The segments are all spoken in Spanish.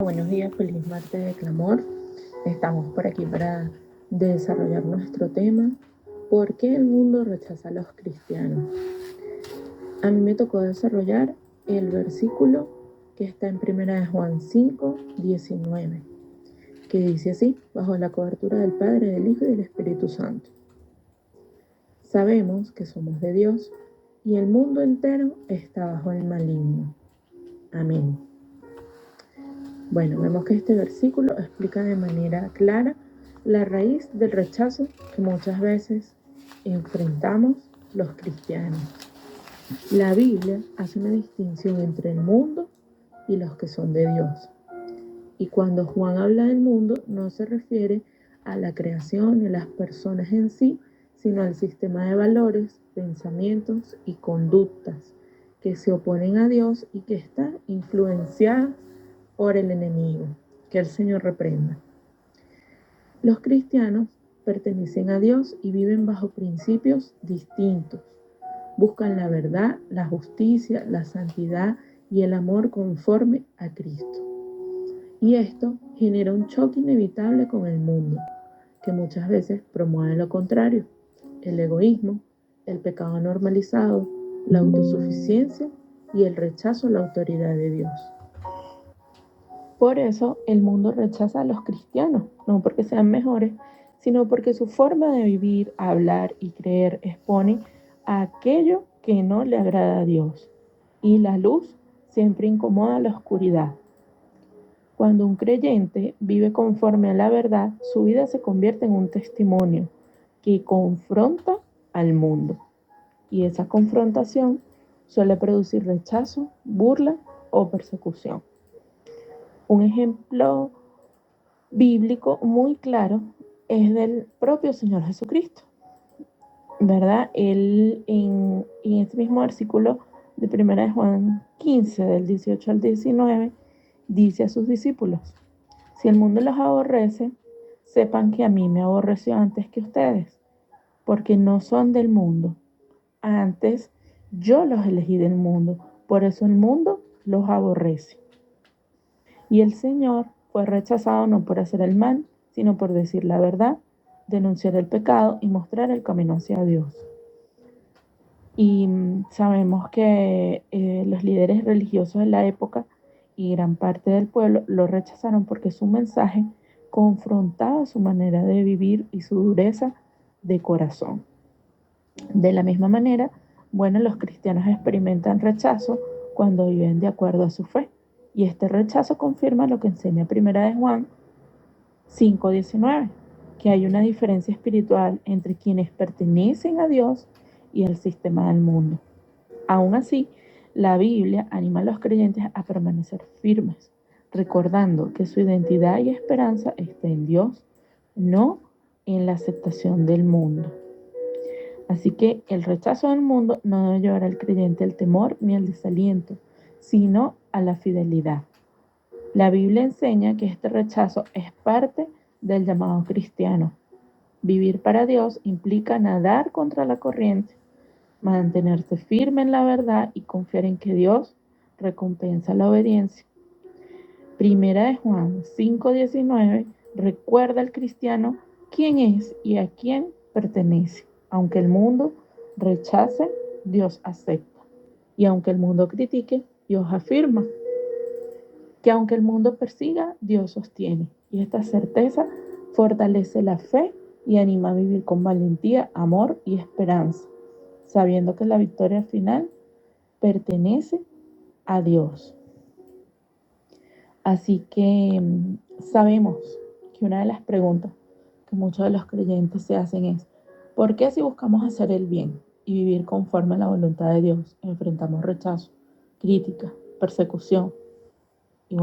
Buenos días, feliz martes de clamor. Estamos por aquí para desarrollar nuestro tema. ¿Por qué el mundo rechaza a los cristianos? A mí me tocó desarrollar el versículo que está en 1 Juan 5:19, que dice así: bajo la cobertura del Padre, del Hijo y del Espíritu Santo. Sabemos que somos de Dios y el mundo entero está bajo el maligno. Amén. Bueno, vemos que este versículo explica de manera clara la raíz del rechazo que muchas veces enfrentamos los cristianos. La Biblia hace una distinción entre el mundo y los que son de Dios. Y cuando Juan habla del mundo, no se refiere a la creación y a las personas en sí, sino al sistema de valores, pensamientos y conductas que se oponen a Dios y que están influenciadas por el enemigo. Que el Señor reprenda. Los cristianos pertenecen a Dios y viven bajo principios distintos. Buscan la verdad, la justicia, la santidad y el amor conforme a Cristo. Y esto genera un choque inevitable con el mundo, que muchas veces promueve lo contrario: el egoísmo, el pecado normalizado, la autosuficiencia y el rechazo a la autoridad de Dios. Por eso el mundo rechaza a los cristianos, no porque sean mejores, sino porque su forma de vivir, hablar y creer expone a aquello que no le agrada a Dios. Y la luz siempre incomoda a la oscuridad. Cuando un creyente vive conforme a la verdad, su vida se convierte en un testimonio que confronta al mundo. Y esa confrontación suele producir rechazo, burla o persecución. Un ejemplo bíblico muy claro es del propio Señor Jesucristo, ¿verdad? Él en este mismo versículo de 1 Juan 15, del 18 al 19, dice a sus discípulos: si el mundo los aborrece, sepan que a mí me aborreció antes que ustedes, porque no son del mundo. Antes yo los elegí del mundo, por eso el mundo los aborrece. Y el Señor fue rechazado no por hacer el mal, sino por decir la verdad, denunciar el pecado y mostrar el camino hacia Dios. Y sabemos que los líderes religiosos de la época y gran parte del pueblo lo rechazaron porque su mensaje confrontaba su manera de vivir y su dureza de corazón. De la misma manera, los cristianos experimentan rechazo cuando viven de acuerdo a su fe. Y este rechazo confirma lo que enseña 1 Juan 5:19, que hay una diferencia espiritual entre quienes pertenecen a Dios y al sistema del mundo. Aún así, la Biblia anima a los creyentes a permanecer firmes, recordando que su identidad y esperanza está en Dios, no en la aceptación del mundo. Así que el rechazo del mundo no debe llevar al creyente al temor ni al desaliento, sino a la fidelidad. La Biblia enseña que este rechazo es parte del llamado cristiano. Vivir para Dios implica nadar contra la corriente, mantenerse firme en la verdad y confiar en que Dios recompensa la obediencia. 1 Juan 5:19 recuerda al cristiano quién es y a quién pertenece. Aunque el mundo rechace, Dios acepta. Y aunque el mundo critique, Dios afirma. Que aunque el mundo persiga, Dios sostiene. Y esta certeza fortalece la fe y anima a vivir con valentía, amor y esperanza, sabiendo que la victoria final pertenece a Dios. Así que sabemos que una de las preguntas que muchos de los creyentes se hacen es: ¿por qué si buscamos hacer el bien y vivir conforme a la voluntad de Dios, enfrentamos rechazo, crítica, persecución? Y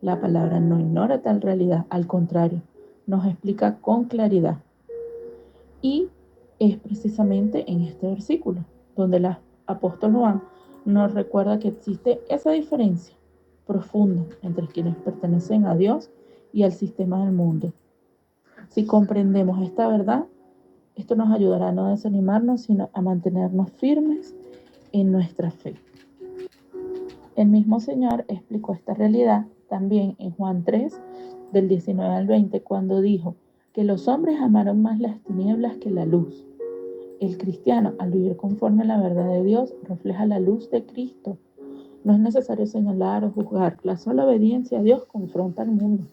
la palabra no ignora tal realidad, al contrario, nos explica con claridad. Y es precisamente en este versículo donde el apóstol Juan nos recuerda que existe esa diferencia profunda entre quienes pertenecen a Dios y al sistema del mundo. Si comprendemos esta verdad, esto nos ayudará a no desanimarnos, sino a mantenernos firmes en nuestra fe. El mismo Señor explicó esta realidad también en Juan 3, del 19 al 20, cuando dijo que los hombres amaron más las tinieblas que la luz. El cristiano, al vivir conforme a la verdad de Dios, refleja la luz de Cristo. No es necesario señalar o juzgar. La sola obediencia a Dios confronta al mundo.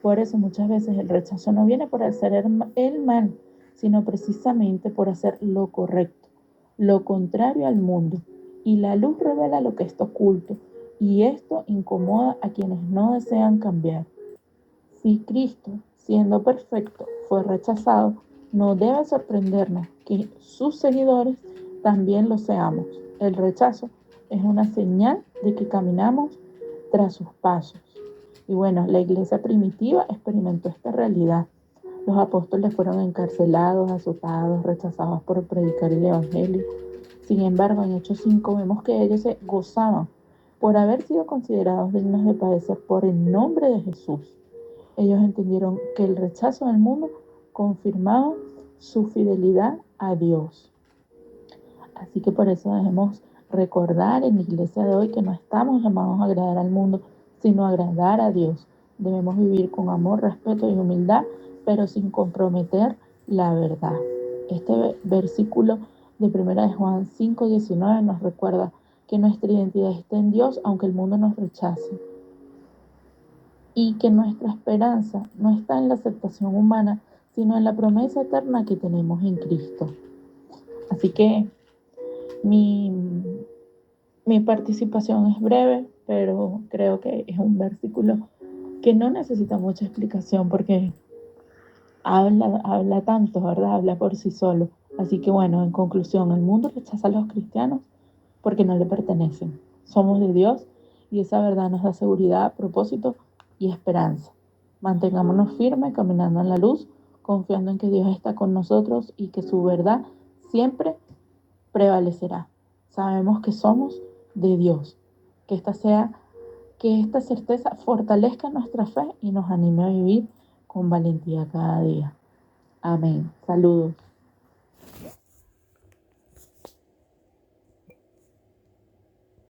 Por eso muchas veces el rechazo no viene por hacer el mal, sino precisamente por hacer lo correcto, lo contrario al mundo. Y la luz revela lo que está oculto, y esto incomoda a quienes no desean cambiar. Si Cristo, siendo perfecto, fue rechazado, no debe sorprendernos que sus seguidores también lo seamos. El rechazo es una señal de que caminamos tras sus pasos. Y bueno, la iglesia primitiva experimentó esta realidad. Los apóstoles fueron encarcelados, azotados, rechazados por predicar el Evangelio. Sin embargo, en Hechos 5 vemos que ellos se gozaban por haber sido considerados dignos de padecer por el nombre de Jesús. Ellos entendieron que el rechazo del mundo confirmaba su fidelidad a Dios. Así que por eso debemos recordar en la iglesia de hoy que no estamos llamados a agradar al mundo, sino a agradar a Dios. Debemos vivir con amor, respeto y humildad, pero sin comprometer la verdad. Este versículo de 1 de Juan 5:19 nos recuerda que nuestra identidad está en Dios, aunque el mundo nos rechace, y que nuestra esperanza no está en la aceptación humana, sino en la promesa eterna que tenemos en Cristo. Así que mi, mi participación es breve, pero creo que es un versículo que no necesita mucha explicación porque habla tanto, ¿verdad? Habla por sí solo. Así que bueno, en conclusión, el mundo rechaza a los cristianos porque no le pertenecen. Somos de Dios y esa verdad nos da seguridad, propósito y esperanza. Mantengámonos firmes, caminando en la luz, confiando en que Dios está con nosotros y que su verdad siempre prevalecerá. Sabemos que somos de Dios. Que esta certeza fortalezca nuestra fe y nos anime a vivir con valentía cada día. Amén. Saludos.